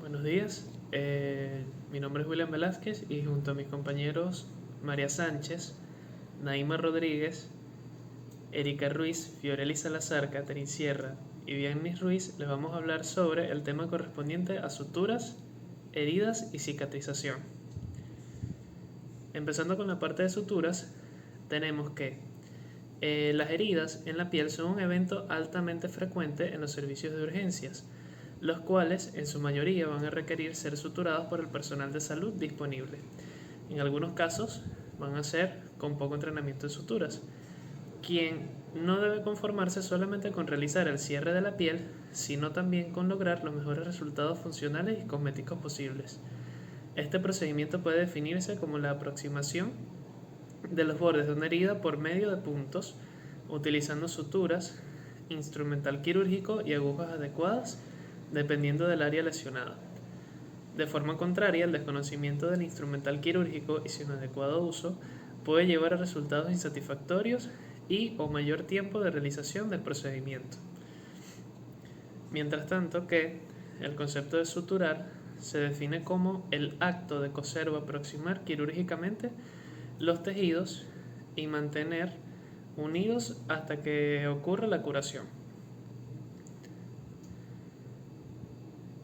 Buenos días, mi nombre es William Velázquez y junto a mis compañeros María Sánchez, Naima Rodríguez, Erika Ruiz, Fiorelli Salazar, Catherine Sierra y Biannis Ruiz les vamos a hablar sobre el tema correspondiente a suturas, heridas y cicatrización. Empezando con la parte de suturas, tenemos que las heridas en la piel son un evento altamente frecuente en los servicios de urgencias, los cuales en su mayoría van a requerir ser suturados por el personal de salud disponible. En algunos casos van a ser con poco entrenamiento en suturas, quien no debe conformarse solamente con realizar el cierre de la piel, sino también con lograr los mejores resultados funcionales y cosméticos posibles. Este procedimiento puede definirse como la aproximación de los bordes de una herida por medio de puntos, utilizando suturas, instrumental quirúrgico y agujas adecuadas dependiendo del área lesionada. De forma contraria, el desconocimiento del instrumental quirúrgico y sin adecuado uso puede llevar a resultados insatisfactorios y o mayor tiempo de realización del procedimiento. Mientras tanto que el concepto de suturar se define como el acto de coser o aproximar quirúrgicamente los tejidos y mantener unidos hasta que ocurra la curación.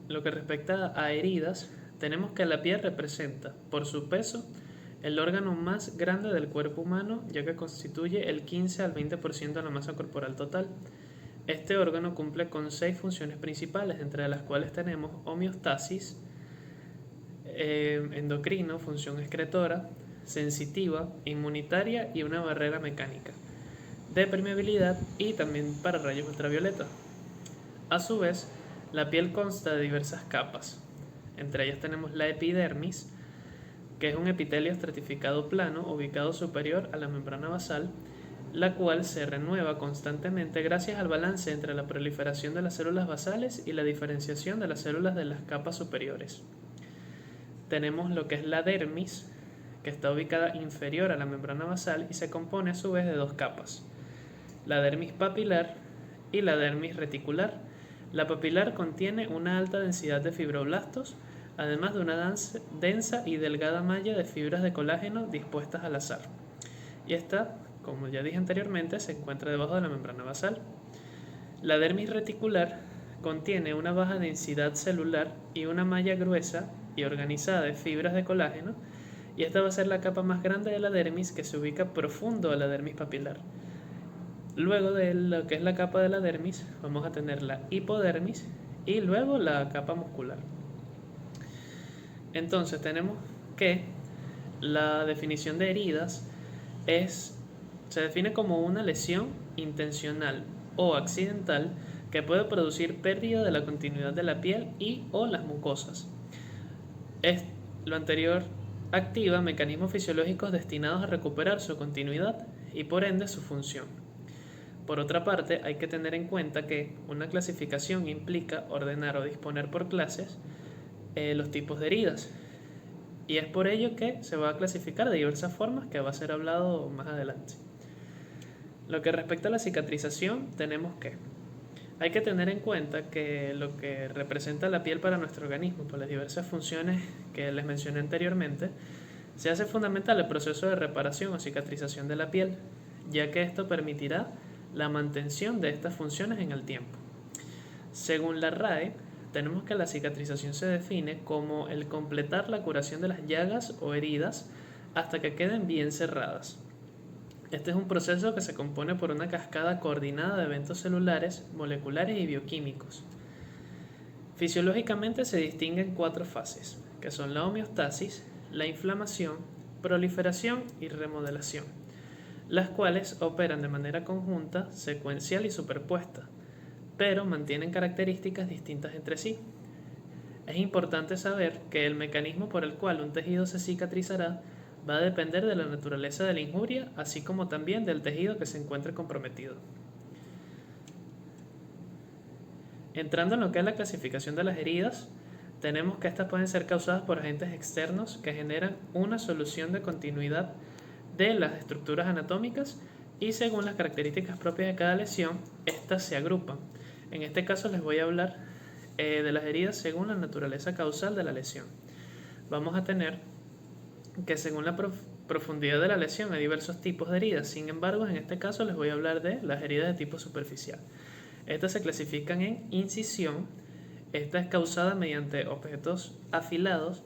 Lo que respecta a heridas, tenemos que la piel representa, por su peso, el órgano más grande del cuerpo humano, ya que constituye el 15 al 20% de la masa corporal total. Este órgano cumple con 6 funciones principales, entre las cuales tenemos homeostasis, endocrino, función excretora, sensitiva, inmunitaria y una barrera mecánica, de permeabilidad y también para rayos ultravioleta. A su vez, la piel consta de diversas capas. Entre ellas tenemos la epidermis, que es un epitelio estratificado plano ubicado superior a la membrana basal, la cual se renueva constantemente gracias al balance entre la proliferación de las células basales y la diferenciación de las células de las capas superiores. Tenemos lo que es la dermis, que está ubicada inferior a la membrana basal y se compone a su vez de dos capas, la dermis papilar y la dermis reticular. La papilar contiene una alta densidad de fibroblastos, además de una densa y delgada malla de fibras de colágeno dispuestas al azar. Y esta, como ya dije anteriormente, se encuentra debajo de la membrana basal. La dermis reticular contiene una baja densidad celular y una malla gruesa y organizada de fibras de colágeno, y esta va a ser la capa más grande de la dermis, que se ubica profundo a la dermis papilar. Luego de lo que es la capa de la dermis, vamos a tener la hipodermis y luego la capa muscular. Entonces tenemos que la definición de heridas se define como una lesión intencional o accidental que puede producir pérdida de la continuidad de la piel y o las mucosas. Lo anterior activa mecanismos fisiológicos destinados a recuperar su continuidad y por ende su función. Por otra parte, hay que tener en cuenta que una clasificación implica ordenar o disponer por clases los tipos de heridas, y es por ello que se va a clasificar de diversas formas, que va a ser hablado más adelante. Lo que respecta a la cicatrización, tenemos que hay que tener en cuenta que lo que representa la piel para nuestro organismo, por las diversas funciones que les mencioné anteriormente, se hace fundamental el proceso de reparación o cicatrización de la piel, ya que esto permitirá la mantención de estas funciones en el tiempo. Según la RAE, tenemos que la cicatrización se define como el completar la curación de las llagas o heridas hasta que queden bien cerradas. Este es un proceso que se compone por una cascada coordinada de eventos celulares, moleculares y bioquímicos. Fisiológicamente se distinguen 4 fases, que son la homeostasis, la inflamación, proliferación y remodelación, las cuales operan de manera conjunta, secuencial y superpuesta, pero mantienen características distintas entre sí. Es importante saber que el mecanismo por el cual un tejido se cicatrizará va a depender de la naturaleza de la injuria, así como también del tejido que se encuentre comprometido. Entrando en lo que es la clasificación de las heridas, tenemos que estas pueden ser causadas por agentes externos que generan una solución de continuidad de las estructuras anatómicas, y según las características propias de cada lesión, estas se agrupan. En este caso les voy a hablar de las heridas según la naturaleza causal de la lesión. Vamos a tener que según la profundidad de la lesión hay diversos tipos de heridas. Sin embargo, en este caso les voy a hablar de las heridas de tipo superficial. Estas se clasifican en incisión. Esta es causada mediante objetos afilados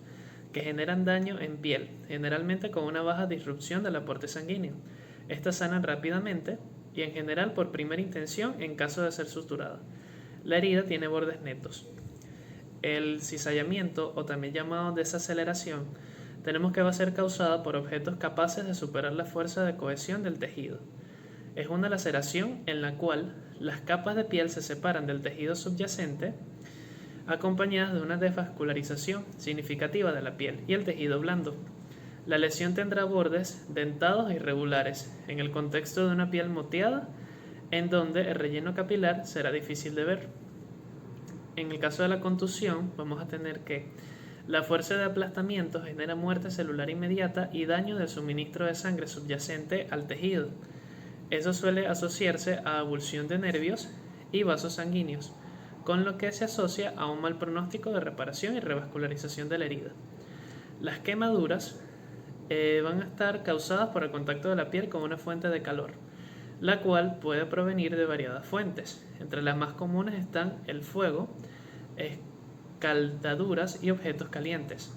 que generan daño en piel, generalmente con una baja disrupción del aporte sanguíneo. Estas sanan rápidamente y en general por primera intención en caso de ser suturada. La herida tiene bordes netos. El cizallamiento, o también llamado desaceleración, tenemos que va a ser causada por objetos capaces de superar la fuerza de cohesión del tejido. Es una laceración en la cual las capas de piel se separan del tejido subyacente, acompañadas de una desvascularización significativa de la piel y el tejido blando. La lesión tendrá bordes dentados e irregulares en el contexto de una piel moteada, en donde el relleno capilar será difícil de ver. En el caso de la contusión, vamos a tener que la fuerza de aplastamiento genera muerte celular inmediata y daño del suministro de sangre subyacente al tejido. Eso suele asociarse a avulsión de nervios y vasos sanguíneos, con lo que se asocia a un mal pronóstico de reparación y revascularización de la herida. Las quemaduras van a estar causadas por el contacto de la piel con una fuente de calor, la cual puede provenir de variadas fuentes. Entre las más comunes están el fuego, escaldaduras y objetos calientes.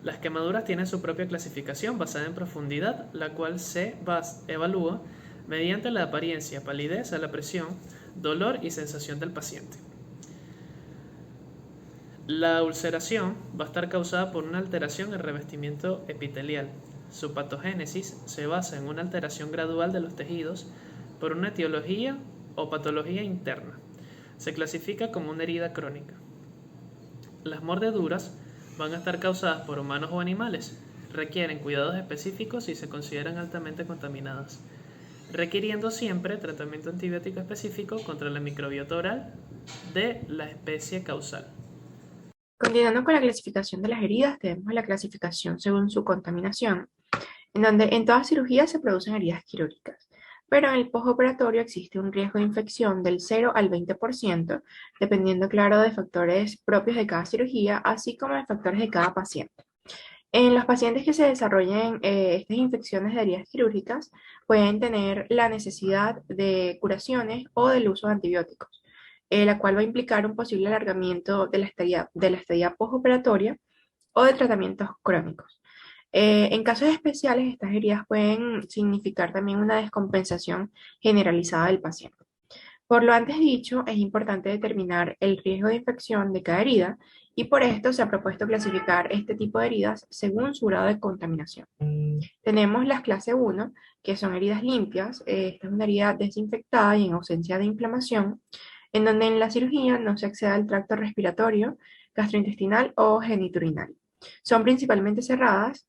Las quemaduras tienen su propia clasificación basada en profundidad, la cual se evalúa mediante la apariencia, palidez a la presión, dolor y sensación del paciente. La ulceración va a estar causada por una alteración en el revestimiento epitelial. Su patogénesis se basa en una alteración gradual de los tejidos por una etiología o patología interna. Se clasifica como una herida crónica. Las mordeduras van a estar causadas por humanos o animales. Requieren cuidados específicos y se consideran altamente contaminadas, requiriendo siempre tratamiento antibiótico específico contra la microbiota oral de la especie causal. Continuando con la clasificación de las heridas, tenemos la clasificación según su contaminación, en donde en todas cirugías se producen heridas quirúrgicas, pero en el postoperatorio existe un riesgo de infección del 0 al 20%, dependiendo, claro, de factores propios de cada cirugía, así como de factores de cada paciente. En los pacientes que se desarrollen estas infecciones de heridas quirúrgicas, pueden tener la necesidad de curaciones o del uso de antibióticos, la cual va a implicar un posible alargamiento de la estadía postoperatoria o de tratamientos crónicos. En casos especiales, estas heridas pueden significar también una descompensación generalizada del paciente. Por lo antes dicho, es importante determinar el riesgo de infección de cada herida y por esto se ha propuesto clasificar este tipo de heridas según su grado de contaminación. Tenemos las clase 1, que son heridas limpias. Esta es una herida desinfectada y en ausencia de inflamación, en donde en la cirugía no se accede al tracto respiratorio, gastrointestinal o geniturinal. Son principalmente cerradas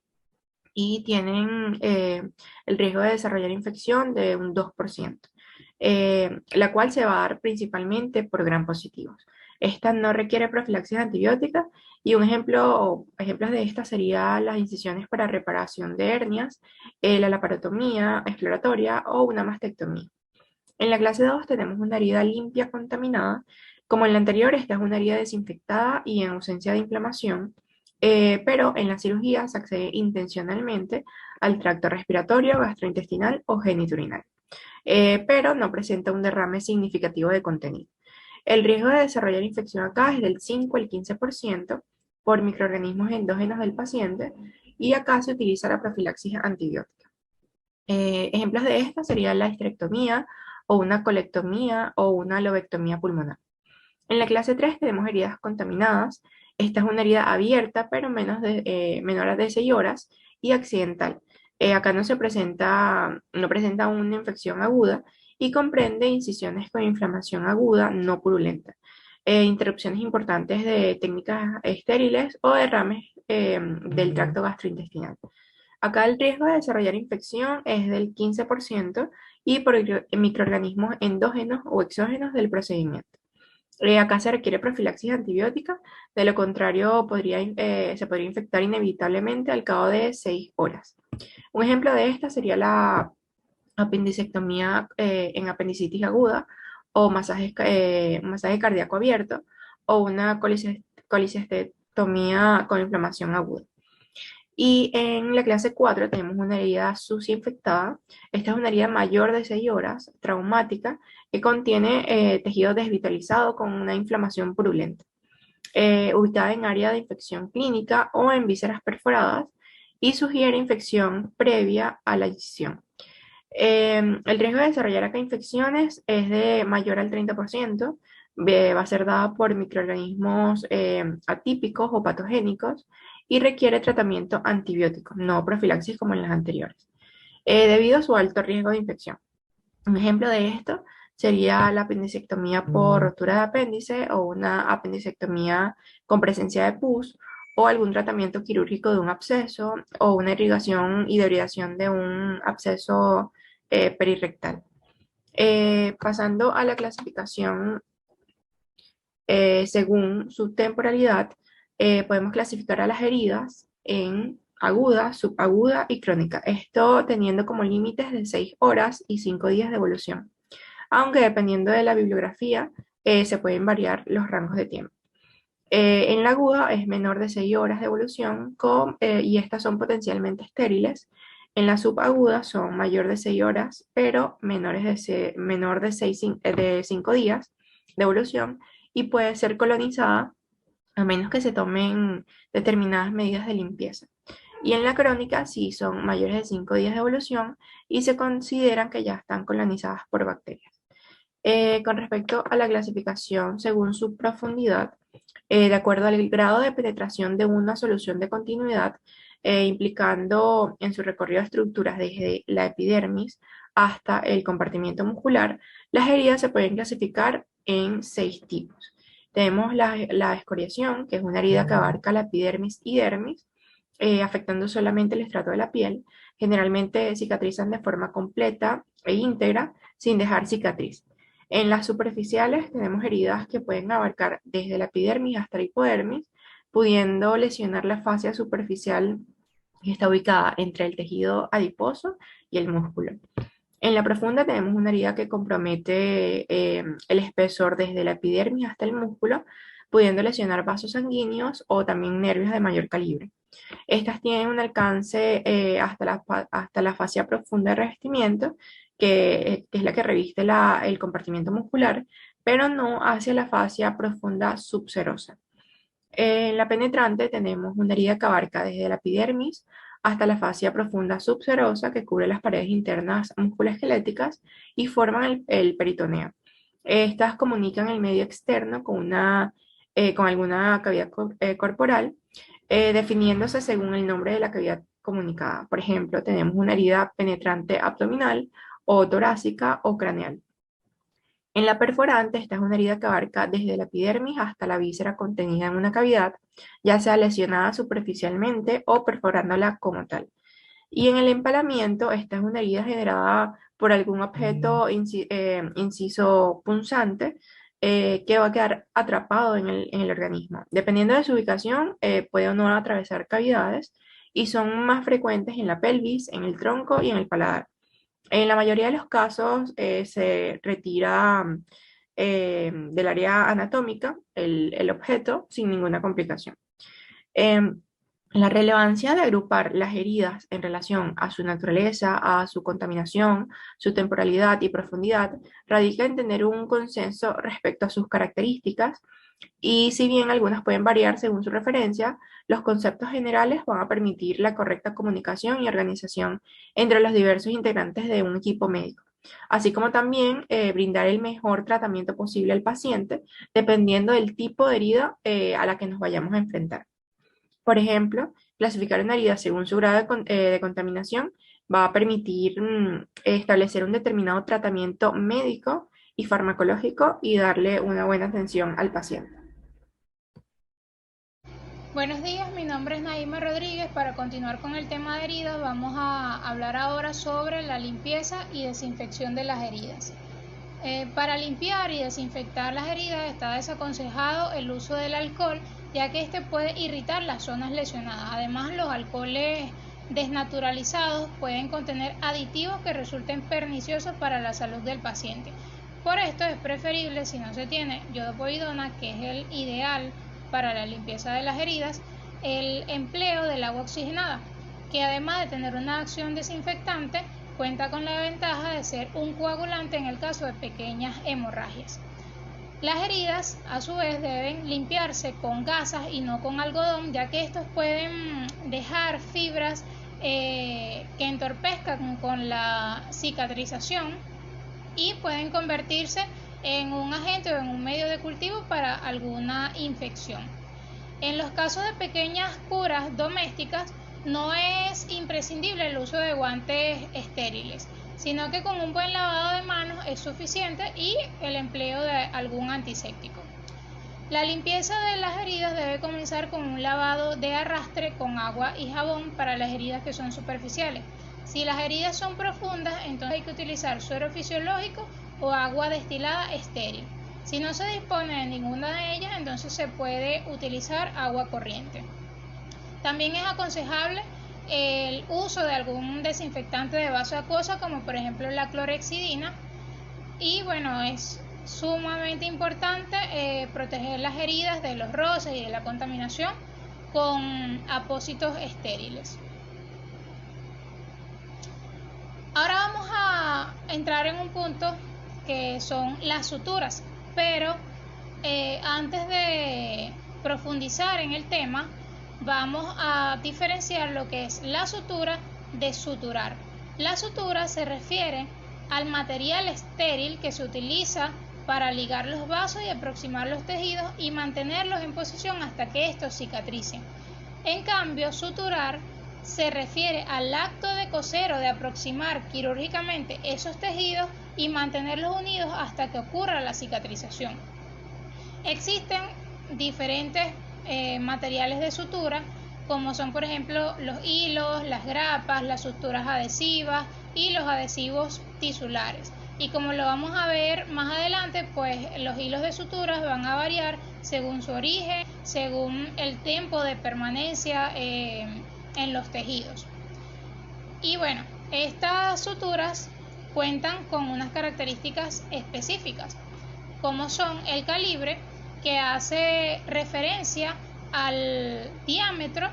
y tienen el riesgo de desarrollar infección de un 2%, la cual se va a dar principalmente por gram positivos. Esta no requiere profilaxis antibiótica y un ejemplo o ejemplos de esta serían las incisiones para reparación de hernias, la laparotomía exploratoria o una mastectomía. En la clase 2 tenemos una herida limpia contaminada. Como en la anterior, esta es una herida desinfectada y en ausencia de inflamación, pero en la cirugía se accede intencionalmente al tracto respiratorio, gastrointestinal o geniturinal, pero no presenta un derrame significativo de contenido. El riesgo de desarrollar infección acá es del 5 al 15% por microorganismos endógenos del paciente y acá se utiliza la profilaxis antibiótica. Ejemplos de esta serían la histerectomía o una colectomía o una lobectomía pulmonar. En la clase 3 tenemos heridas contaminadas. Esta es una herida abierta, pero menor a 6 horas y accidental. Acá no presenta una infección aguda y comprende incisiones con inflamación aguda no purulenta, interrupciones importantes de técnicas estériles o derrames del tracto gastrointestinal. Acá el riesgo de desarrollar infección es del 15% y por microorganismos endógenos o exógenos del procedimiento. Acá se requiere profilaxis antibiótica, de lo contrario se podría infectar inevitablemente al cabo de 6 horas. Un ejemplo de esta sería la apendicectomía en apendicitis aguda o masaje cardíaco abierto o una colicectomía con inflamación aguda. Y en la clase 4 tenemos una herida sucia infectada. Esta es una herida mayor de 6 horas, traumática, que contiene tejido desvitalizado con una inflamación purulenta, ubicada en área de infección clínica o en vísceras perforadas y sugiere infección previa a la incisión. El riesgo de desarrollar acá infecciones es de mayor al 30%, va a ser dada por microorganismos atípicos o patogénicos y requiere tratamiento antibiótico, no profilaxis como en las anteriores, debido a su alto riesgo de infección. Un ejemplo de esto sería la apendicectomía por rotura de apéndice o una apendicectomía con presencia de pus o algún tratamiento quirúrgico de un absceso o una irrigación y debridación de un absceso perirectal. Pasando a la clasificación según su temporalidad, podemos clasificar a las heridas en aguda, subaguda y crónica. Esto teniendo como límites de 6 horas y 5 días de evolución. Aunque dependiendo de la bibliografía, se pueden variar los rangos de tiempo. En la aguda es menor de 6 horas de evolución y estas son potencialmente estériles. En la subaguda son mayor de 6 horas, pero menor de 5 días de evolución y puede ser colonizada a menos que se tomen determinadas medidas de limpieza. Y en la crónica sí son mayores de 5 días de evolución y se consideran que ya están colonizadas por bacterias. Con respecto a la clasificación según su profundidad, de acuerdo al grado de penetración de una solución de continuidad, implicando en su recorrido estructuras desde la epidermis hasta el compartimiento muscular, las heridas se pueden clasificar en 6 tipos. Tenemos la escoriación, que es una herida que abarca la epidermis y dermis, afectando solamente el estrato de la piel. Generalmente cicatrizan de forma completa e íntegra, sin dejar cicatriz. En las superficiales tenemos heridas que pueden abarcar desde la epidermis hasta la hipodermis, pudiendo lesionar la fascia superficial que está ubicada entre el tejido adiposo y el músculo. En la profunda tenemos una herida que compromete el espesor desde la epidermis hasta el músculo, pudiendo lesionar vasos sanguíneos o también nervios de mayor calibre. Estas tienen un alcance hasta la fascia profunda de revestimiento, que es la que reviste el compartimiento muscular, pero no hacia la fascia profunda subserosa. En la penetrante tenemos una herida que abarca desde la epidermis hasta la fascia profunda subserosa que cubre las paredes internas musculoesqueléticas y forman el peritoneo. Estas comunican el medio externo con alguna cavidad corporal, definiéndose según el nombre de la cavidad comunicada. Por ejemplo, tenemos una herida penetrante abdominal o torácica o craneal. En la perforante, esta es una herida que abarca desde la epidermis hasta la víscera contenida en una cavidad, ya sea lesionada superficialmente o perforándola como tal. Y en el empalamiento, esta es una herida generada por algún objeto inciso punzante que va a quedar atrapado en el organismo. Dependiendo de su ubicación, puede o no atravesar cavidades y son más frecuentes en la pelvis, en el tronco y en el paladar. En la mayoría de los casos se retira del área anatómica el objeto sin ninguna complicación. Em, la relevancia de agrupar las heridas en relación a su naturaleza, a su contaminación, su temporalidad y profundidad radica en tener un consenso respecto a sus características y si bien algunas pueden variar según su referencia, los conceptos generales van a permitir la correcta comunicación y organización entre los diversos integrantes de un equipo médico, así como también brindar el mejor tratamiento posible al paciente dependiendo del tipo de herida a la que nos vayamos a enfrentar. Por ejemplo, clasificar una herida según su grado de contaminación va a permitir establecer un determinado tratamiento médico y farmacológico y darle una buena atención al paciente. Buenos días, mi nombre es Naima Rodríguez. Para continuar con el tema de heridas, vamos a hablar ahora sobre la limpieza y desinfección de las heridas. Para limpiar y desinfectar las heridas está desaconsejado el uso del alcohol, ya que este puede irritar las zonas lesionadas. Además, los alcoholes desnaturalizados pueden contener aditivos que resulten perniciosos para la salud del paciente. Por esto es preferible, si no se tiene iodopovidona, que es el ideal para la limpieza de las heridas, el empleo del agua oxigenada, que además de tener una acción desinfectante, cuenta con la ventaja de ser un coagulante en el caso de pequeñas hemorragias. Las heridas, a su vez, deben limpiarse con gasas y no con algodón, ya que estos pueden dejar fibras que entorpezcan con la cicatrización y pueden convertirse en un agente o en un medio de cultivo para alguna infección. En los casos de pequeñas curas domésticas, no es imprescindible el uso de guantes estériles, sino que con un buen lavado de manos es suficiente y el empleo de algún antiséptico. La limpieza de las heridas debe comenzar con un lavado de arrastre con agua y jabón para las heridas que son superficiales. Si las heridas son profundas, entonces hay que utilizar suero fisiológico o agua destilada estéril. Si no se dispone de ninguna de ellas, entonces se puede utilizar agua corriente. También es aconsejable el uso de algún desinfectante de vaso acuosa, como por ejemplo la clorhexidina. Y bueno, es sumamente importante proteger las heridas de los roces y de la contaminación con apósitos estériles. Ahora vamos a entrar en un punto que son las suturas, pero antes de profundizar en el tema, vamos a diferenciar lo que es la sutura de suturar. La sutura se refiere al material estéril que se utiliza para ligar los vasos y aproximar los tejidos y mantenerlos en posición hasta que estos cicatricen. En cambio, suturar se refiere al acto de coser o de aproximar quirúrgicamente esos tejidos y mantenerlos unidos hasta que ocurra la cicatrización. Existen diferentes materiales de sutura, como son por ejemplo los hilos, las grapas, las suturas adhesivas y los adhesivos tisulares. Y como lo vamos a ver más adelante, pues los hilos de suturas van a variar según su origen, según el tiempo de permanencia en los tejidos. Y bueno, estas suturas cuentan con unas características específicas, como son el calibre, que hace referencia al diámetro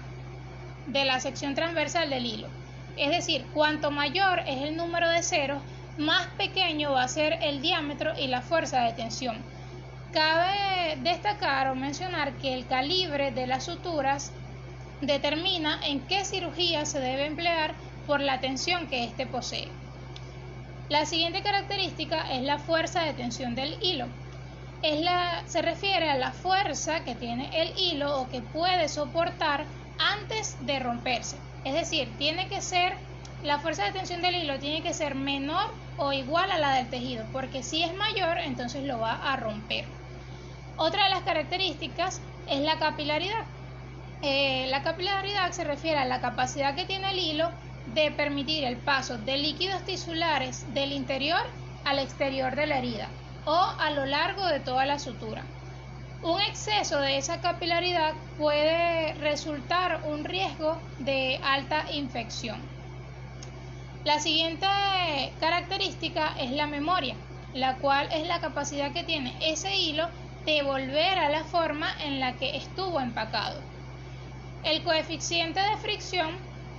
de la sección transversal del hilo. Es decir, cuanto mayor es el número de ceros, más pequeño va a ser el diámetro y la fuerza de tensión. Cabe destacar o mencionar que el calibre de las suturas determina en qué cirugía se debe emplear por la tensión que éste posee. La siguiente característica es la fuerza de tensión del hilo. Se refiere a la fuerza que tiene el hilo o que puede soportar antes de romperse. Es decir, la fuerza de tensión del hilo tiene que ser menor o igual a la del tejido, porque si es mayor, entonces lo va a romper. Otra de las características es la capilaridad. La capilaridad se refiere a la capacidad que tiene el hilo de permitir el paso de líquidos tisulares del interior al exterior de la herida o a lo largo de toda la sutura. Un exceso de esa capilaridad puede resultar un riesgo de alta infección. La siguiente característica es la memoria, la cual es la capacidad que tiene ese hilo de volver a la forma en la que estuvo empacado. El coeficiente de fricción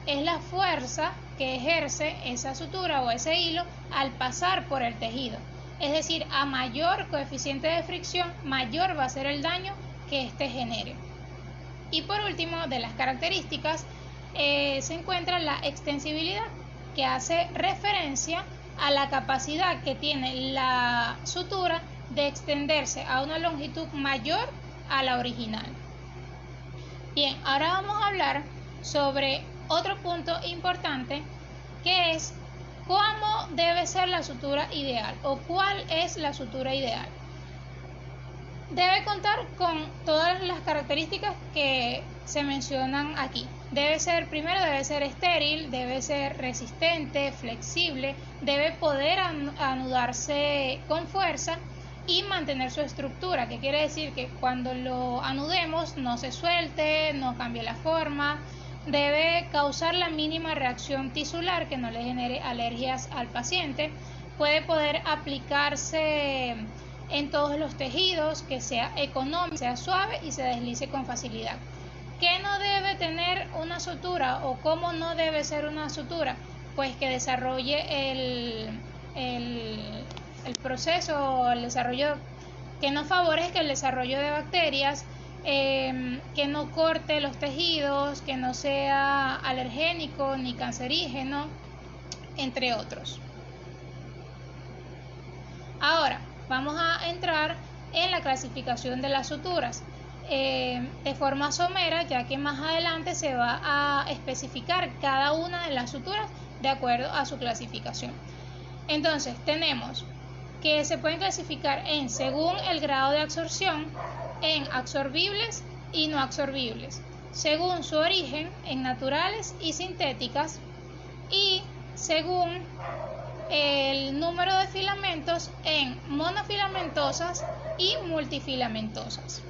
es la fuerza que ejerce esa sutura o ese hilo al pasar por el tejido. Es decir, a mayor coeficiente de fricción, mayor va a ser el daño que éste genere. Y por último, de las características, se encuentra la extensibilidad, que hace referencia a la capacidad que tiene la sutura de extenderse a una longitud mayor a la original. Bien, ahora vamos a hablar sobre otro punto importante, que es cómo debe ser la sutura ideal o cuál es la sutura ideal. Debe contar con todas las características que se mencionan aquí. Debe ser estéril, debe ser resistente, flexible, debe poder anudarse con fuerza y mantener su estructura, que quiere decir que cuando lo anudemos no se suelte, no cambie la forma. Debe causar la mínima reacción tisular que no le genere alergias al paciente. puede poder aplicarse en todos los tejidos, que sea económico, sea suave y se deslice con facilidad. ¿Qué no debe tener una sutura o cómo no debe ser una sutura? Pues que desarrolle el proceso, el desarrollo, que no favorezca el desarrollo de bacterias, que no corte los tejidos, que no sea alergénico ni cancerígeno, entre otros. Ahora vamos a entrar en la clasificación de las suturas de forma somera, ya que más adelante se va a especificar cada una de las suturas de acuerdo a su clasificación. Entonces tenemos que se pueden clasificar según el grado de absorción, en absorbibles y no absorbibles, según su origen, en naturales y sintéticas, y según el número de filamentos, en monofilamentosas y multifilamentosas.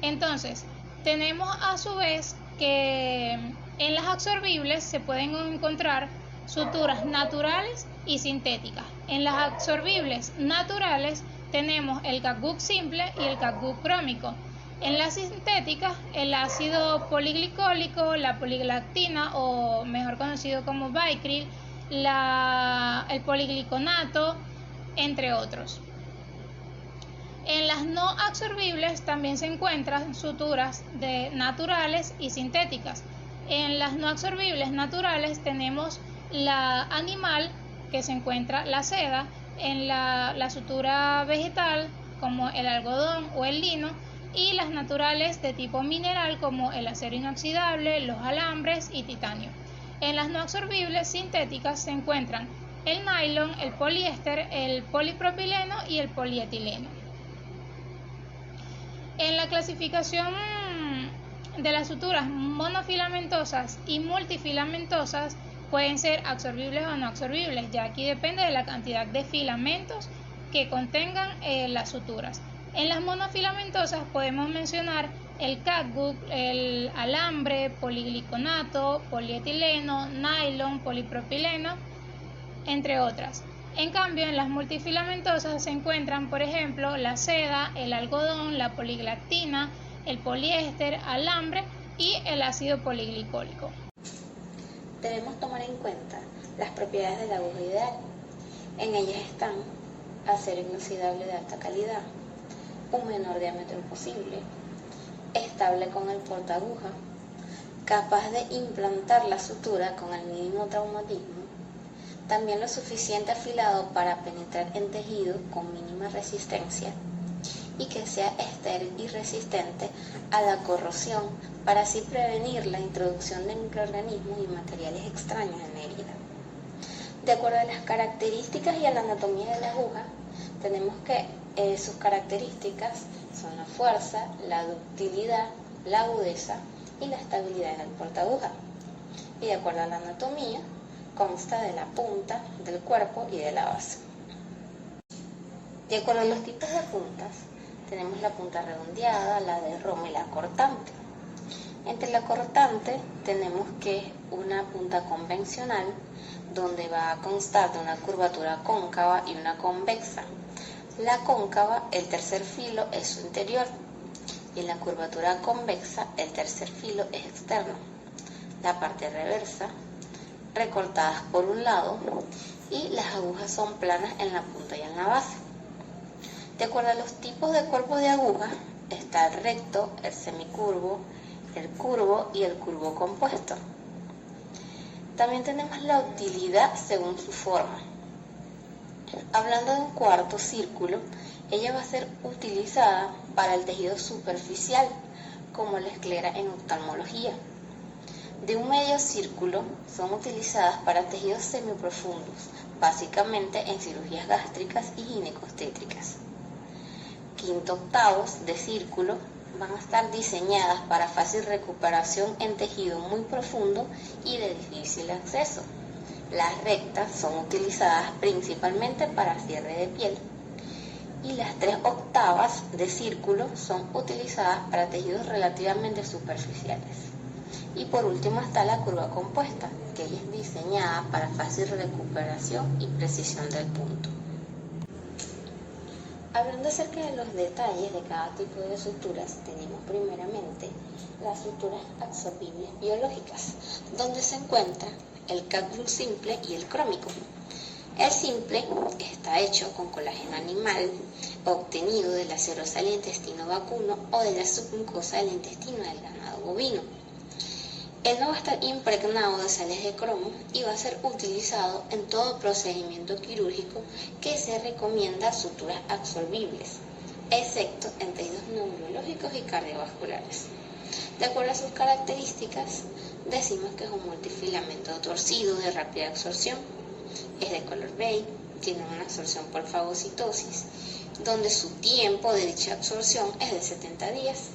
Entonces, tenemos a su vez que en las absorbibles se pueden encontrar suturas naturales y sintéticas. En las absorbibles naturales tenemos el catgut simple y el catgut crómico. En las sintéticas, el ácido poliglicólico, la poliglactina, o mejor conocido como Vicryl, el poligliconato, entre otros. En las no absorbibles también se encuentran suturas naturales y sintéticas. En las no absorbibles naturales tenemos la animal, que se encuentra la seda, en la sutura vegetal como el algodón o el lino, y las naturales de tipo mineral como el acero inoxidable, los alambres y titanio. En las no absorbibles sintéticas se encuentran el nylon, el poliéster, el polipropileno y el polietileno. En la clasificación de las suturas monofilamentosas y multifilamentosas pueden ser absorbibles o no absorbibles, ya aquí depende de la cantidad de filamentos que contengan las suturas. En las monofilamentosas podemos mencionar el catgut, el alambre, poligliconato, polietileno, nylon, polipropileno, entre otras. En cambio, en las multifilamentosas se encuentran, por ejemplo, la seda, el algodón, la poliglactina, el poliéster, alambre y el ácido poliglicólico. Debemos tomar en cuenta las propiedades de la aguja ideal. En ellas están acero inoxidable de alta calidad, un menor diámetro posible, estable con el portaaguja, capaz de implantar la sutura con el mínimo traumatismo, también lo suficiente afilado para penetrar en tejido con mínima resistencia y que sea estéril y resistente a la corrosión para así prevenir la introducción de microorganismos y materiales extraños en la herida. De acuerdo a las características y a la anatomía de la aguja, tenemos que sus características son la fuerza, la ductilidad, la agudeza y la estabilidad en el portaaguja. Y de acuerdo a la anatomía, consta de la punta, del cuerpo y de la base. De acuerdo a los tipos de puntas, tenemos la punta redondeada, la de roma y la cortante. Entre la cortante tenemos que una punta convencional, donde va a constar de una curvatura cóncava y una convexa. La cóncava, el tercer filo es su interior, y en la curvatura convexa, el tercer filo es externo. La parte reversa, recortadas por un lado, y las agujas son planas en la punta y en la base. De acuerdo a los tipos de cuerpo de aguja, está el recto, el semicurvo, el curvo y el curvo compuesto. También tenemos la utilidad según su forma. Hablando de un cuarto círculo, ella va a ser utilizada para el tejido superficial, como la esclera en oftalmología. De un medio círculo son utilizadas para tejidos semiprofundos, básicamente en cirugías gástricas y ginecostétricas. Quinto octavos de círculo van a estar diseñadas para fácil recuperación en tejido muy profundo y de difícil acceso. Las rectas son utilizadas principalmente para cierre de piel. Y las 3 octavas de círculo son utilizadas para tejidos relativamente superficiales. Y por último está la curva compuesta, que es diseñada para fácil recuperación y precisión del punto. Hablando acerca de los detalles de cada tipo de suturas, tenemos primeramente las suturas absorbibles biológicas, donde se encuentra el cápsul simple y el crómico. El simple está hecho con colágeno animal obtenido de la serosa del intestino vacuno o de la submucosa del intestino del ganado bovino. Él no va a estar impregnado de sales de cromo y va a ser utilizado en todo procedimiento quirúrgico que se recomienda suturas absorbibles, excepto en tejidos neurológicos y cardiovasculares. De acuerdo a sus características, decimos que es un multifilamento torcido de rápida absorción, es de color beige, tiene una absorción por fagocitosis, donde su tiempo de dicha absorción es de 70 días,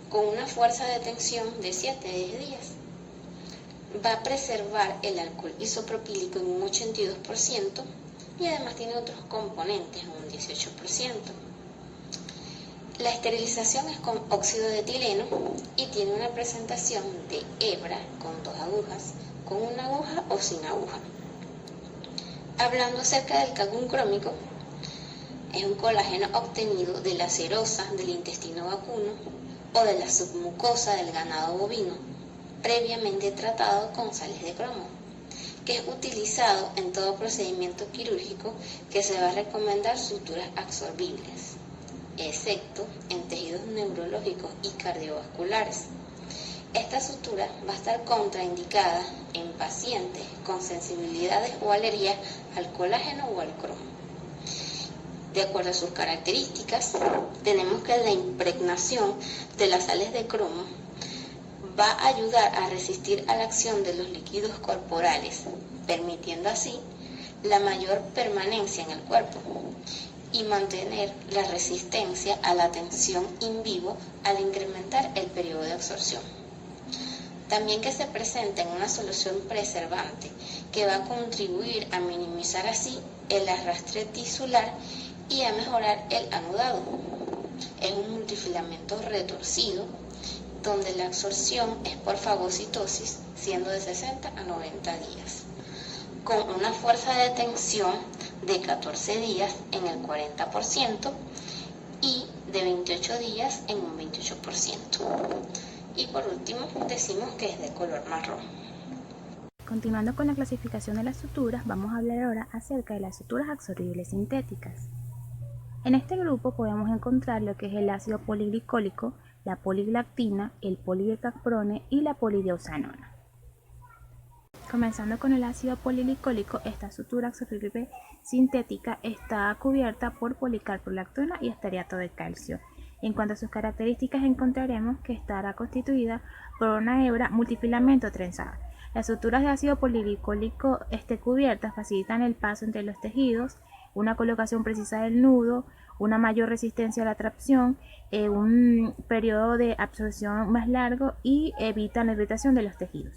con una fuerza de tensión de 7 a 10 días. Va a preservar el alcohol isopropílico en un 82% y además tiene otros componentes en un 18%. La esterilización es con óxido de etileno y tiene una presentación de hebra con 2 agujas, con una aguja o sin aguja. Hablando acerca del cagún crómico, es un colágeno obtenido de la serosa del intestino vacuno o de la submucosa del ganado bovino, previamente tratado con sales de cromo, que es utilizado en todo procedimiento quirúrgico que se va a recomendar suturas absorbibles, excepto en tejidos neurológicos y cardiovasculares. Esta sutura va a estar contraindicada en pacientes con sensibilidades o alergias al colágeno o al cromo. De acuerdo a sus características, tenemos que la impregnación de las sales de cromo va a ayudar a resistir a la acción de los líquidos corporales, permitiendo así la mayor permanencia en el cuerpo y mantener la resistencia a la tensión in vivo al incrementar el periodo de absorción. También que se presenta en una solución preservante que va a contribuir a minimizar así el arrastre tisular y a mejorar el anudado. Es un multifilamento retorcido donde la absorción es por fagocitosis, siendo de 60 a 90 días, con una fuerza de tensión de 14 días en el 40% y de 28 días en un 28%. Y por último, decimos que es de color marrón. Continuando con la clasificación de las suturas, vamos a hablar ahora acerca de las suturas absorbibles sintéticas. En este grupo podemos encontrar lo que es el ácido poliglicólico, la poliglactina, el polidecaprone y la polideusanona. Comenzando con el ácido poliglicólico, esta sutura absorbible sintética está cubierta por policarprolactona y estearato de calcio. En cuanto a sus características, encontraremos que estará constituida por una hebra multifilamento trenzada. Las suturas de ácido poliglicólico cubiertas facilitan el paso entre los tejidos, una colocación precisa del nudo, una mayor resistencia a la tracción, un periodo de absorción más largo y evitan la irritación de los tejidos.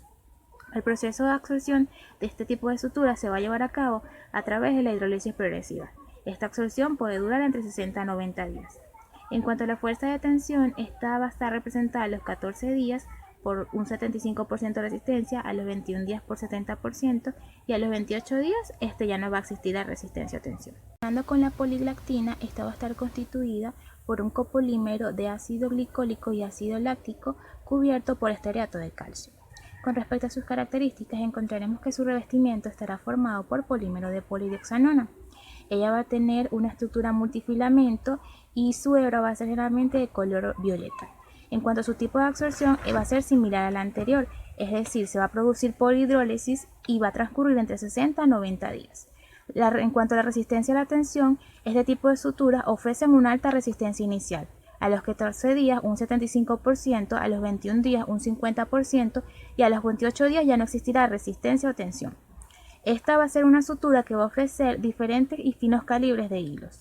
El proceso de absorción de este tipo de suturas se va a llevar a cabo a través de la hidrólisis progresiva. Esta absorción puede durar entre 60 a 90 días. En cuanto a la fuerza de tensión, esta va a estar representada a los 14 días por un 75% de resistencia, a los 21 días por 70% y a los 28 días ya no va a existir la resistencia o tensión. Hablando con la poliglactina, esta va a estar constituida por un copolímero de ácido glicólico y ácido láctico cubierto por estearato de calcio. Con respecto a sus características, encontraremos que su revestimiento estará formado por polímero de polidioxanona. Ella va a tener una estructura multifilamento y su hebra va a ser generalmente de color violeta. En cuanto a su tipo de absorción, va a ser similar a la anterior, es decir, se va a producir por hidrólisis y va a transcurrir entre 60 a 90 días. En cuanto a la resistencia a la tensión, este tipo de suturas ofrecen una alta resistencia inicial. A los 14 días un 75%, a los 21 días un 50% y a los 28 días ya no existirá resistencia o tensión. Esta va a ser una sutura que va a ofrecer diferentes y finos calibres de hilos.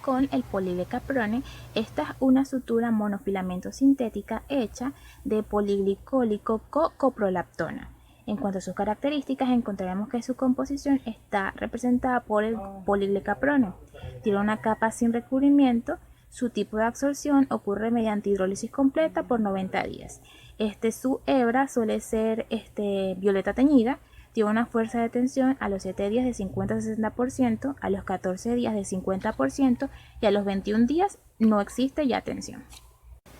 Con el polidecaprone, esta es una sutura monofilamento sintética hecha de poliglicólico coprolactona. En cuanto a sus características, encontraremos que su composición está representada por el polidecaprone. Tiene una capa sin recubrimiento, Su tipo de absorción ocurre mediante hidrólisis completa por 90 días. Su hebra suele ser violeta teñida, tiene una fuerza de tensión a los 7 días de 50-60%, a los 14 días de 50% y a los 21 días no existe ya tensión.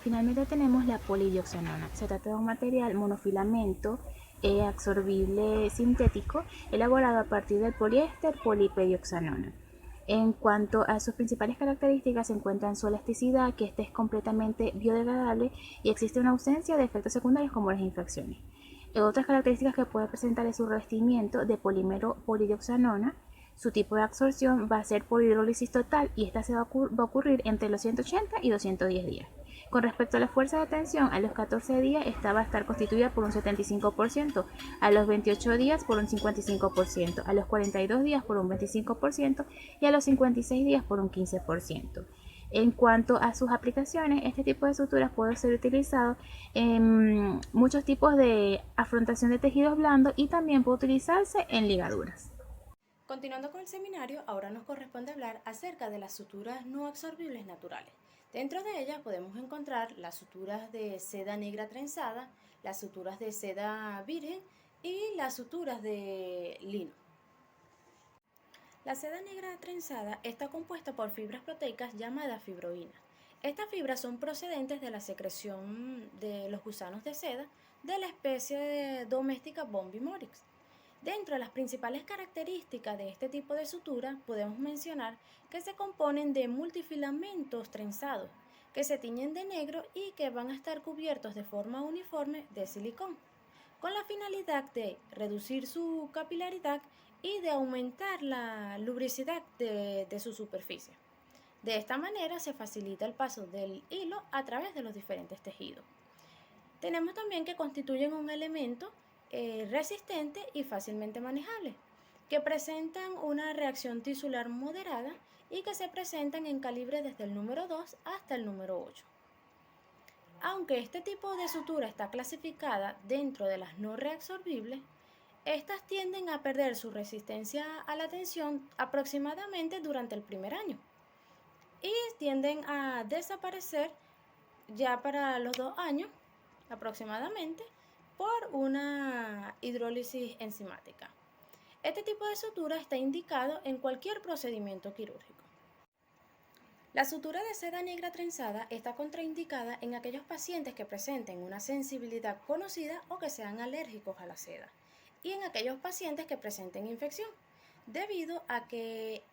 Finalmente tenemos la polidioxanona. Se trata de un material monofilamento absorbible sintético elaborado a partir del poliéster polipedioxanona. En cuanto a sus principales características, se encuentran su elasticidad, que es completamente biodegradable, y existe una ausencia de efectos secundarios como las infecciones. Otras características que puede presentar es su revestimiento de polímero polidioxanona. Su tipo de absorción va a ser por hidrólisis total y esta va a ocurrir entre los 180 y 210 días. Con respecto a la fuerza de tensión, a los 14 días esta va a estar constituida por un 75%, a los 28 días por un 55%, a los 42 días por un 25% y a los 56 días por un 15%. En cuanto a sus aplicaciones, este tipo de suturas puede ser utilizado en muchos tipos de afrontación de tejidos blandos y también puede utilizarse en ligaduras. Continuando con el seminario, ahora nos corresponde hablar acerca de las suturas no absorbibles naturales. Dentro de ellas podemos encontrar las suturas de seda negra trenzada, las suturas de seda virgen y las suturas de lino. La seda negra trenzada está compuesta por fibras proteicas llamadas fibroínas. Estas fibras son procedentes de la secreción de los gusanos de seda de la especie doméstica Bombimorix. Dentro de las principales características de este tipo de sutura podemos mencionar que se componen de multifilamentos trenzados que se tiñen de negro y que van a estar cubiertos de forma uniforme de silicón, con la finalidad de reducir su capilaridad y de aumentar la lubricidad de su superficie. De esta manera se facilita el paso del hilo a través de los diferentes tejidos. Tenemos también que constituyen un elemento resistente y fácilmente manejable, que presentan una reacción tisular moderada y que se presentan en calibre desde el número 2 hasta el número 8. Aunque este tipo de sutura está clasificada dentro de las no reabsorbibles, estas tienden a perder su resistencia a la tensión aproximadamente durante el primer año y tienden a desaparecer ya para los 2 años aproximadamente por una hidrólisis enzimática. Este tipo de sutura está indicado en cualquier procedimiento quirúrgico. La sutura de seda negra trenzada está contraindicada en aquellos pacientes que presenten una sensibilidad conocida o que sean alérgicos a la seda, y en aquellos pacientes que presenten infección, debido a que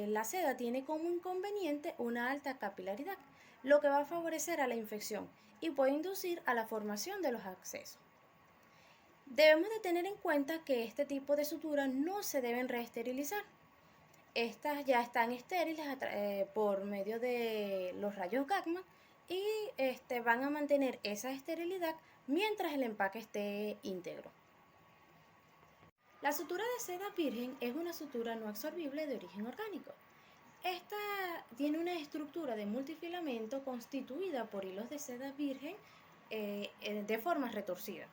la seda tiene como inconveniente una alta capilaridad, lo que va a favorecer a la infección y puede inducir a la formación de los abscesos. Debemos de tener en cuenta que este tipo de suturas no se deben reesterilizar. Estas ya están estériles por medio de los rayos gamma y van a mantener esa esterilidad mientras el empaque esté íntegro. La sutura de seda virgen es una sutura no absorbible de origen orgánico. Esta tiene una estructura de multifilamento constituida por hilos de seda virgen de forma retorcida.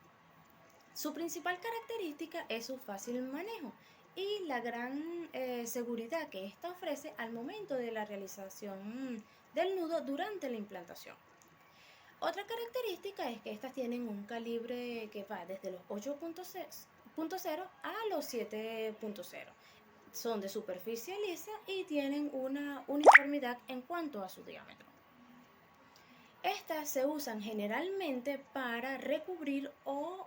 Su principal característica es su fácil manejo y la gran seguridad que ésta ofrece al momento de la realización del nudo durante la implantación. Otra característica es que estas tienen un calibre que va desde los 8.0 a los 7.0. Son de superficie lisa y tienen una uniformidad en cuanto a su diámetro. Estas se usan generalmente para recubrir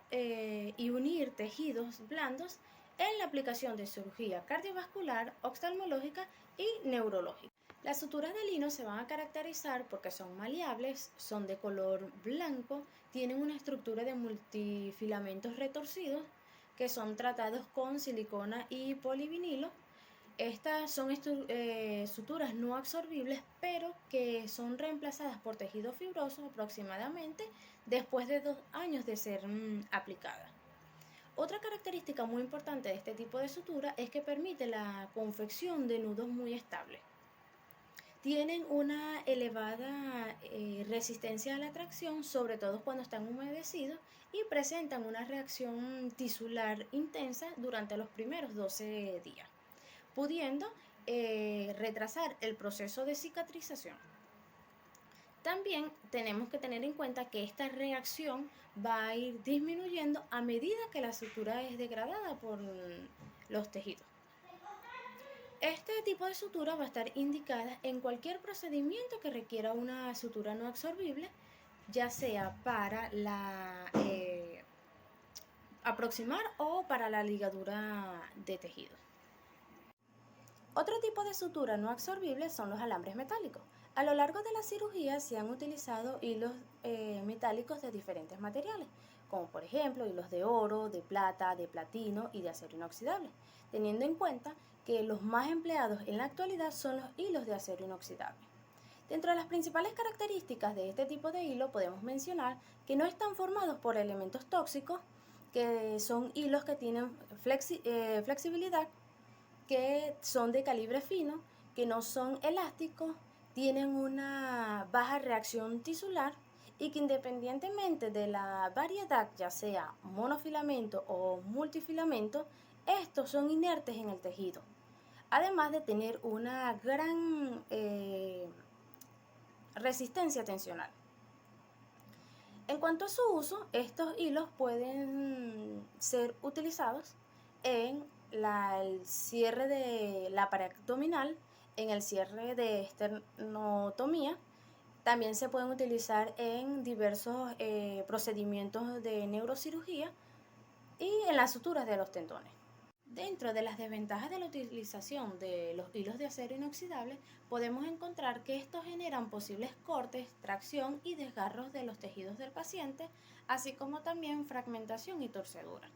y unir tejidos blandos en la aplicación de cirugía cardiovascular, oftalmológica y neurológica. Las suturas de lino se van a caracterizar porque son maleables, son de color blanco, tienen una estructura de multifilamentos retorcidos que son tratados con silicona y polivinilo. Estas son suturas no absorbibles, pero que son reemplazadas por tejido fibroso aproximadamente después de 2 años de ser aplicadas. Otra característica muy importante de este tipo de sutura es que permite la confección de nudos muy estables. Tienen una elevada resistencia a la tracción, sobre todo cuando están humedecidos, y presentan una reacción tisular intensa durante los primeros 12 días. Pudiendo retrasar el proceso de cicatrización. También tenemos que tener en cuenta que esta reacción va a ir disminuyendo a medida que la sutura es degradada por los tejidos. Este tipo de sutura va a estar indicada en cualquier procedimiento que requiera una sutura no absorbible, ya sea para la aproximar o para la ligadura de tejido. Otro tipo de sutura no absorbible son los alambres metálicos. A lo largo de la cirugía se han utilizado hilos metálicos de diferentes materiales, como por ejemplo hilos de oro, de plata, de platino y de acero inoxidable, teniendo en cuenta que los más empleados en la actualidad son los hilos de acero inoxidable. Dentro de las principales características de este tipo de hilo podemos mencionar que no están formados por elementos tóxicos, que son hilos que tienen flexibilidad, que son de calibre fino, que no son elásticos, tienen una baja reacción tisular y que independientemente de la variedad, ya sea monofilamento o multifilamento, estos son inertes en el tejido, además de tener una gran resistencia tensional. En cuanto a su uso, estos hilos pueden ser utilizados en el cierre de la pared abdominal, en el cierre de esternotomía. También se pueden utilizar en diversos procedimientos de neurocirugía y en las suturas de los tendones. Dentro de las desventajas de la utilización de los hilos de acero inoxidable, podemos encontrar que estos generan posibles cortes, tracción y desgarros de los tejidos del paciente, así como también fragmentación y torcedura.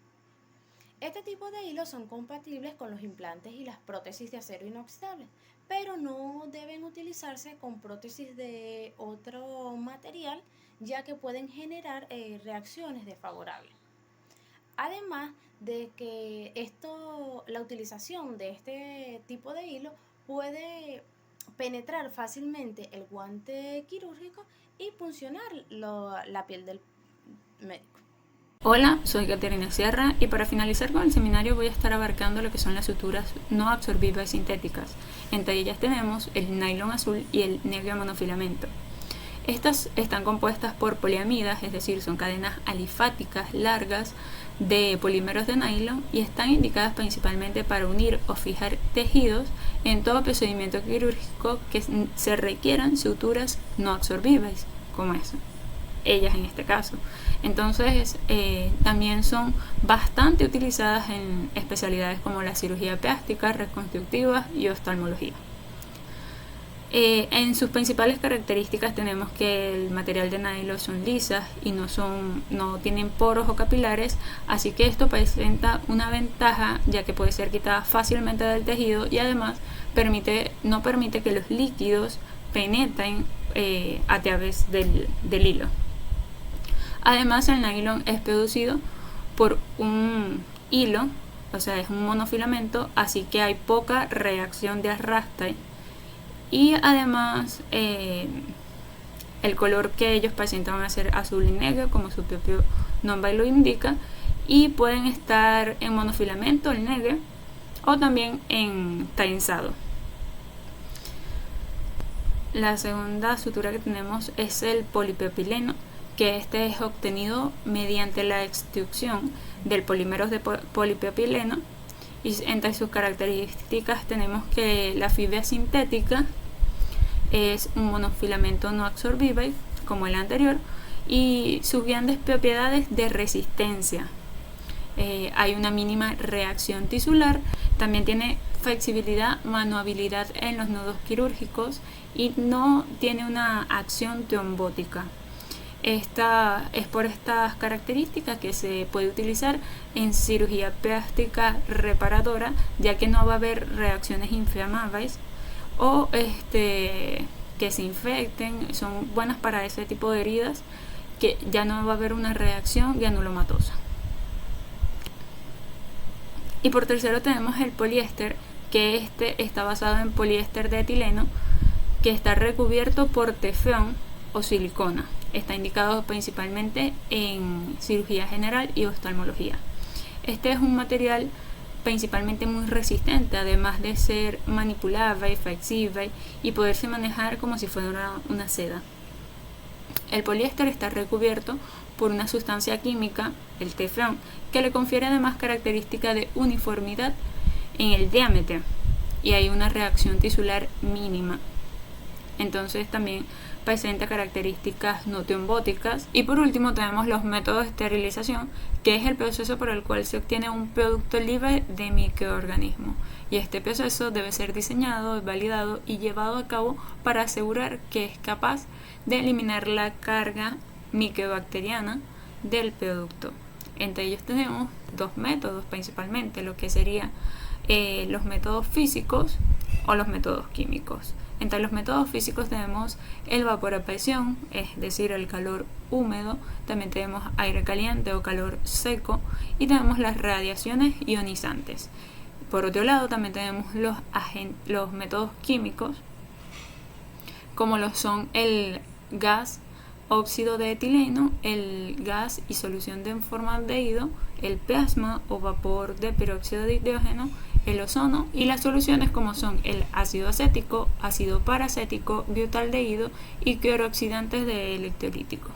Este tipo de hilos son compatibles con los implantes y las prótesis de acero inoxidable, pero no deben utilizarse con prótesis de otro material, ya que pueden generar reacciones desfavorables. Además de que la utilización de este tipo de hilo puede penetrar fácilmente el guante quirúrgico y puncionar la piel del médico. Hola, soy Caterina Sierra y para finalizar con el seminario voy a estar abarcando lo que son las suturas no absorbibles sintéticas. Entre ellas tenemos el nylon azul y el negro monofilamento. Estas están compuestas por poliamidas, es decir, son cadenas alifáticas largas de polímeros de nylon y están indicadas principalmente para unir o fijar tejidos en todo procedimiento quirúrgico que se requieran suturas no absorbibles, como ellas en este caso. Entonces también son bastante utilizadas en especialidades como la cirugía plástica, reconstructiva y oftalmología. En sus principales características tenemos que el material de nylon son lisas y no tienen poros o capilares, así que esto presenta una ventaja ya que puede ser quitada fácilmente del tejido y además no permite que los líquidos penetren a través del hilo. Además, el nylon es producido por un hilo, o sea, es un monofilamento, así que hay poca reacción de arrastre. Y además, el color que ellos presentan va a ser azul y negro, como su propio nombre lo indica, y pueden estar en monofilamento, el negro, o también en trenzado. La segunda sutura que tenemos es el polipropileno, que este es obtenido mediante la extrusión del polímero de polipropileno, y entre sus características tenemos que la fibra sintética es un monofilamento no absorbible como el anterior y sus grandes propiedades de resistencia. Hay una mínima reacción tisular, también tiene flexibilidad, manuabilidad en los nudos quirúrgicos y no tiene una acción trombótica. Esta es por estas características que se puede utilizar en cirugía plástica reparadora, ya que no va a haber reacciones inflamables o que se infecten. Son buenas para ese tipo de heridas que ya no va a haber una reacción granulomatosa. Y por tercero tenemos el poliéster, que está basado en poliéster de etileno, que está recubierto por teflón o silicona. Está indicado principalmente en cirugía general y oftalmología. Este es un material principalmente muy resistente, además de ser manipulable, flexible y poderse manejar como si fuera una seda. El poliéster está recubierto por una sustancia química, el teflón, que le confiere además característica de uniformidad en el diámetro y hay una reacción tisular mínima. Entonces también presenta características no trombóticas. Y por último tenemos los métodos de esterilización, que es el proceso por el cual se obtiene un producto libre de microorganismos. Y este proceso debe ser diseñado, validado y llevado a cabo para asegurar que es capaz de eliminar la carga microbacteriana del producto. Entre ellos tenemos dos métodos principalmente, lo que serían los métodos físicos o los métodos químicos. Entre los métodos físicos tenemos el vapor a presión, es decir, el calor húmedo, también tenemos aire caliente o calor seco y tenemos las radiaciones ionizantes. Por otro lado, también tenemos los métodos químicos, como lo son el gas óxido de etileno, el gas y solución de formaldehído, el plasma o vapor de peróxido de hidrógeno, el ozono y las soluciones como son el ácido acético, ácido paracético, biotaldehído y clorooxidantes de electrolítico.